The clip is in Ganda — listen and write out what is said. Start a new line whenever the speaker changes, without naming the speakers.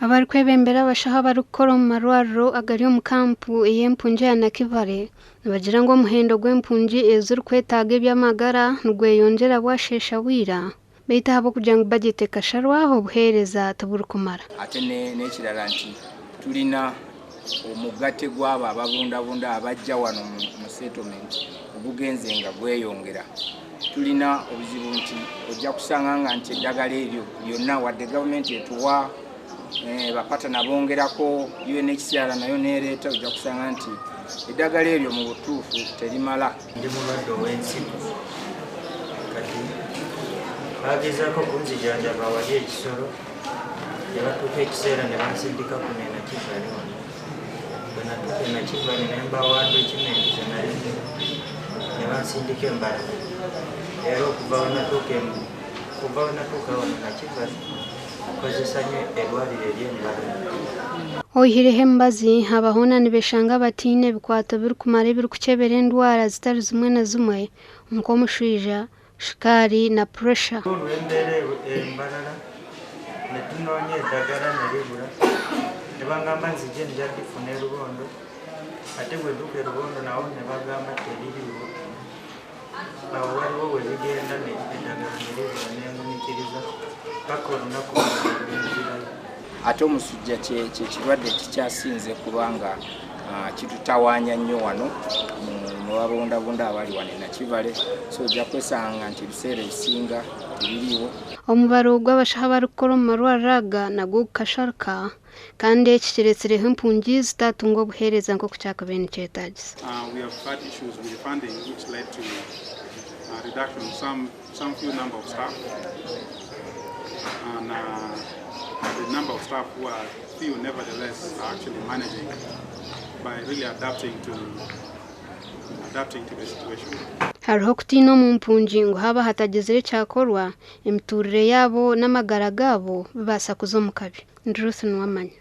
Abari kwebembera bashaha barukora mu marwariro agari mu kampu ey'empunji ya Nakivale nibagira ngo omuhendo gw'empunji eziri kwetaaga eby'amagara nigweyongyera bwashesha bwira beitu habo kugira ngo budget ekasharwaho obuheereza tiburikumara.
Ate n'ekirala nti tulina omugate gw'abo ababundabunda abajja wano mu settlement obugenze nga gweyongera. Tulina obuzibu nti ojja kusanga nga nti eddagala eryo lyonna wadde gavumenti etuwa bapata nabongerako UNHCR nayo neereeta ojja kusanga nti eddagala eryo mu butuufu terimala.
Ndi mulwadde ow'ensigo kati bagezaako kunzijanjaba wali ekisolo ne batuuka ekiseera ne bansindika ku Nakivale wano. Bwe natuuka e Nakivale ne mbawando ekimenti ze nali ne bansindika embala. Era okuva we natuuka wano Nakivale kozesa nnyo eddwaliro ery'embala.
Oihireho embazi abahona nibeshanga batiine ebikwato birikumara ebirikukyebera endwara zitari zimwe na zimwe nk'omushwija, shukaari na pressure.
Olw'embeera embalala ne tunoonya eddagala ne libula ne bagamba nzije nja lifuna e Lubondo ate bwe ntuuka e Lubondo nawo ne bagamba teririwo. Awo waliwo we bigenda eddagala ne libula neengumikiriza paka olunaku lw'enzirayo.
Ate omusujja kyekirwadde kikyasinze kubanga kitutawaanya nnyo wano mu babundabunda abali wano e Nakivale, so ojja kwesanga nti ebiseera ebisinga tebiriiwo.
Omubaro gw'abashaha barikukora omu marwariro aga nagwo gukasharuka kandi eki kireetsireho empunji zitatunga obuheereza nk'oku kyakabaire nikyetaagisa.
We have had issues with the funding which led to reduction of some few number of staff, and the number of staff who are few nevertheless are actually managing by really adapting to the situation.
Hariho kutiina omu mpunji ngu haba hatagizire ekyakorwa emiturire yaabo n'amagara gaabo bibaasa kuza omu kabi. Ruth Nwamanya.